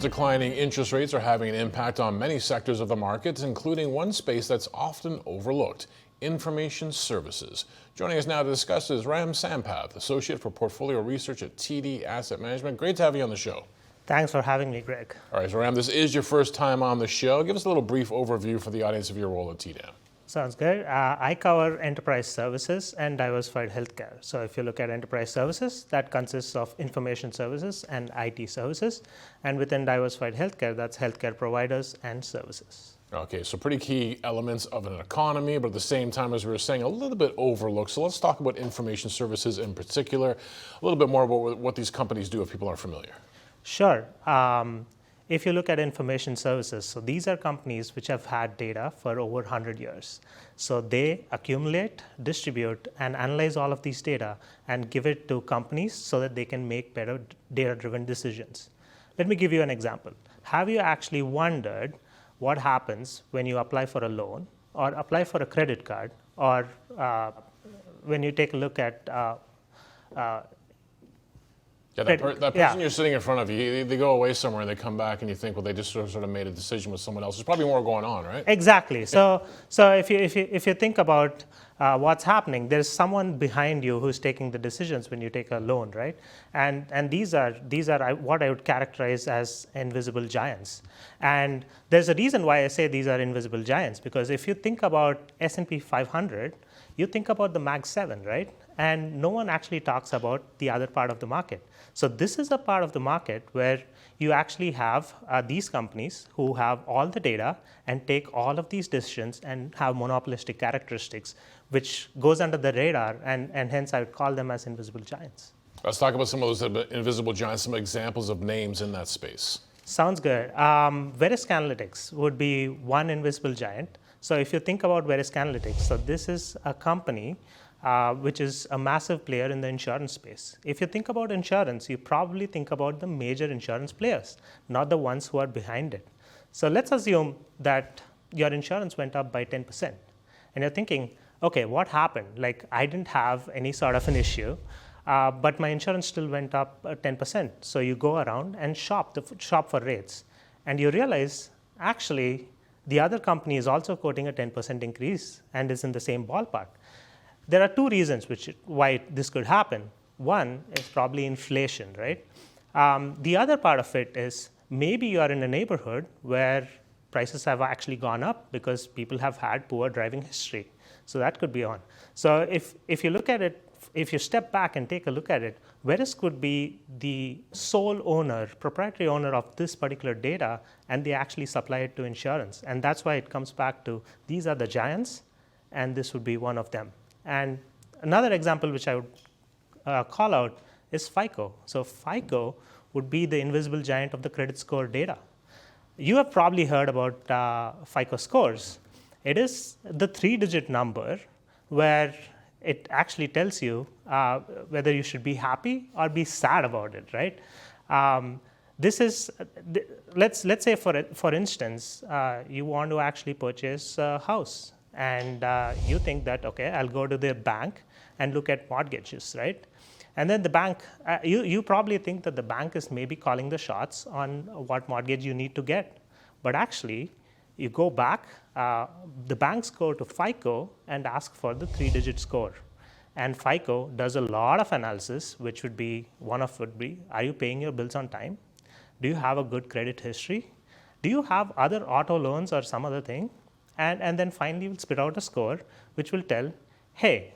Declining interest rates are having an impact on many sectors of the markets, including one space that's often overlooked: information services. Joining us now to discuss is Ram Sampath, Associate for Portfolio Research at TD Asset Management. Great to have you on the show. Thanks for having me, Greg. All right, so Ram, this is your first time on the show. Give us a little brief overview for the audience of your role at TD. Sounds good. I cover enterprise services and diversified healthcare. So if you look at enterprise services, that consists of information services and IT services. And within diversified healthcare, that's healthcare providers and services. Okay, so pretty key elements of an economy, but at the same time, as we were saying, a little bit overlooked. So let's talk about information services in particular, a little bit more about what these companies do if people aren't familiar. Sure. If you look at information services, so these are companies which have had data for over 100 years. So they accumulate, distribute, and analyze all of these data and give it to companies so that they can make better data-driven decisions. Let me give you an example. Have you actually wondered what happens when you apply for a loan or apply for a credit card, or when you take a look at that person you're sitting in front of you, they go away somewhere and they come back and you think, well, they just sort of made a decision with someone else. There's probably more going on, right? Exactly. So if you think about what's happening, there's someone behind you who's taking the decisions when you take a loan, right? And these are what I would characterize as invisible giants. And there's a reason why I say these are invisible giants, because if you think about S&P 500, you think about the Mag 7, right? And no one actually talks about the other part of the market. So this is a part of the market where you actually have these companies who have all the data and take all of these decisions and have monopolistic characteristics, which goes under the radar, and hence I would call them as invisible giants. Let's talk about some of those invisible giants, some examples of names in that space. Sounds good. Verisk Analytics would be one invisible giant. So if you think about Verisk Analytics, so this is a company which is a massive player in the insurance space. If you think about insurance, you probably think about the major insurance players, not the ones who are behind it. So let's assume that your insurance went up by 10%. And you're thinking, okay, what happened? Like, I didn't have any sort of an issue, but my insurance still went up 10%. So you go around and shop for rates. And you realize, actually, the other company is also quoting a 10% increase and is in the same ballpark. There are two reasons why this could happen. One is probably inflation, right? The other part of it is maybe you are in a neighborhood where prices have actually gone up because people have had poor driving history. So that could be on. So if you look at it, if you step back and take a look at it, Verisk could be the sole owner, proprietary owner of this particular data, and they actually supply it to insurance. And that's why it comes back to these are the giants, and this would be one of them. And another example which I would call out is FICO. So FICO would be the invisible giant of the credit score data. You have probably heard about FICO scores. It is the 3-digit number where it actually tells you whether you should be happy or be sad about it, right? This is, let's say for instance, you want to actually purchase a house. And you think that, okay, I'll go to the bank and look at mortgages, right? And then the bank, you probably think that the bank is maybe calling the shots on what mortgage you need to get. But actually, you go back, the banks go to FICO and ask for the 3-digit score. And FICO does a lot of analysis, which would be, are you paying your bills on time? Do you have a good credit history? Do you have other auto loans or some other thing? And then finally, we'll spit out a score, which will tell, hey,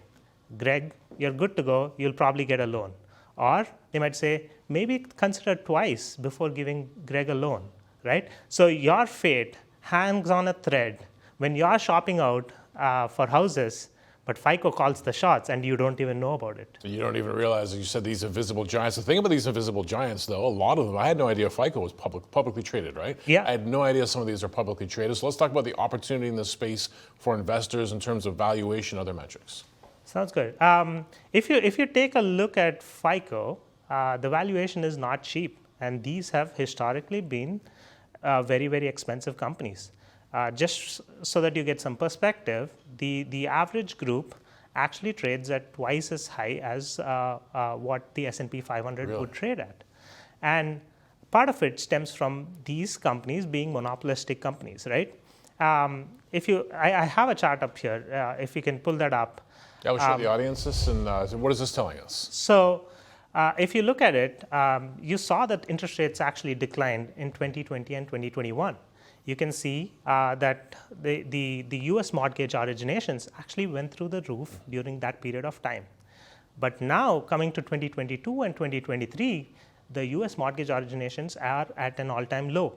Greg, you're good to go. You'll probably get a loan. Or they might say, maybe consider twice before giving Greg a loan, right? So your fate hangs on a thread when you're shopping out for houses, but FICO calls the shots and you don't even know about it. So you don't even realize, as you said, these invisible giants. The thing about these invisible giants, though, a lot of them, I had no idea FICO was publicly traded, right? Yeah. I had no idea some of these are publicly traded. So let's talk about the opportunity in this space for investors in terms of valuation, other metrics. Sounds good. If you take a look at FICO, the valuation is not cheap. And these have historically been very, very expensive companies. Just so that you get some perspective, the average group actually trades at twice as high as what the S&P 500 Really? would trade at. And part of it stems from these companies being monopolistic companies, right? I have a chart up here. If you can pull that up. Yeah, we'll show the audience this, and what is this telling us? So if you look at it, you saw that interest rates actually declined in 2020 and 2021. You can see that the US mortgage originations actually went through the roof during that period of time. But now, coming to 2022 and 2023, the US mortgage originations are at an all-time low.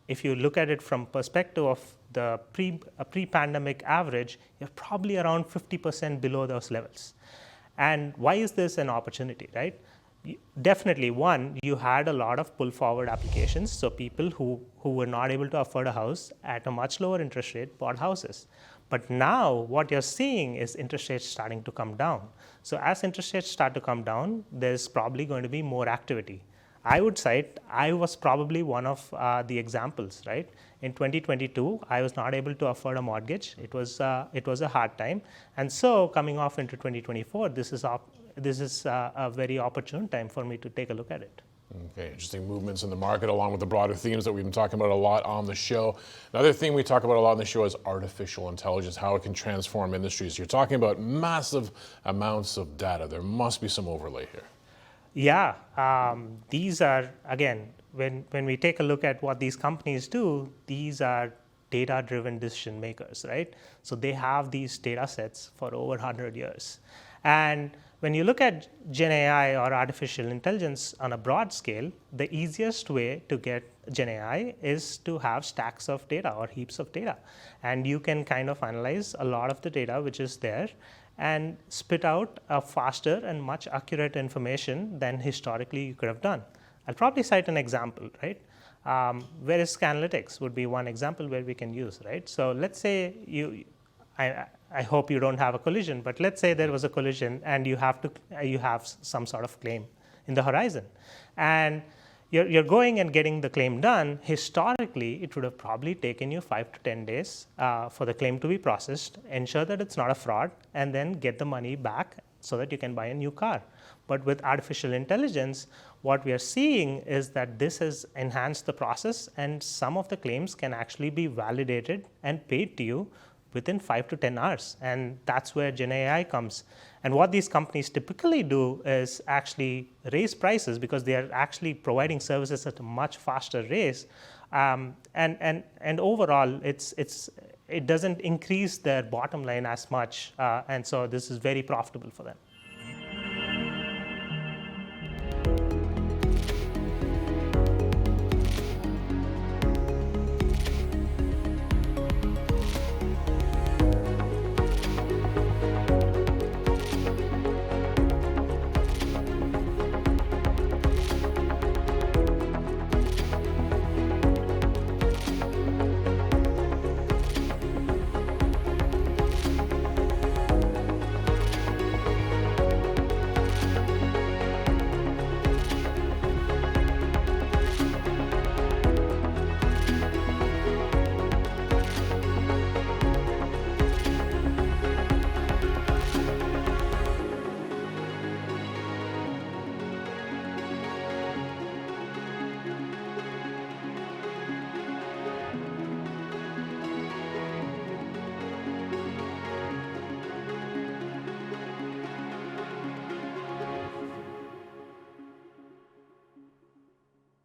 If you look at it from perspective of the pre-pandemic average, you're probably around 50% below those levels. And why is this an opportunity, right? Definitely, one, you had a lot of pull forward applications. So people who were not able to afford a house at a much lower interest rate bought houses. But now what you're seeing is interest rates starting to come down. So as interest rates start to come down, there's probably going to be more activity. I would cite, I was probably one of the examples, right? In 2022, I was not able to afford a mortgage. It was a hard time. And so coming off into 2024, this is a very opportune time for me to take a look at it. Okay, interesting movements in the market along with the broader themes that we've been talking about a lot on the show. Another theme we talk about a lot on the show is artificial intelligence, how it can transform industries. You're talking about massive amounts of data. There must be some overlay here. Yeah, these are, again, when we take a look at what these companies do, these are data-driven decision makers, right? So they have these data sets for over 100 years. And when you look at Gen AI or artificial intelligence on a broad scale, the easiest way to get Gen AI is to have stacks of data or heaps of data. And you can kind of analyze a lot of the data which is there and spit out a faster and much accurate information than historically you could have done. I'll probably cite an example, right? Verisk Analytics would be one example where we can use, right? So let's say I hope you don't have a collision, but let's say there was a collision and you have some sort of claim in the horizon. And you're going and getting the claim done. Historically, it would have probably taken you 5 to 10 days for the claim to be processed, ensure that it's not a fraud, and then get the money back so that you can buy a new car. But with artificial intelligence, what we are seeing is that this has enhanced the process, and some of the claims can actually be validated and paid to you within 5 to 10 hours. And that's where Gen AI comes. And what these companies typically do is actually raise prices because they are actually providing services at a much faster rate. And overall, it doesn't increase their bottom line as much. And so this is very profitable for them.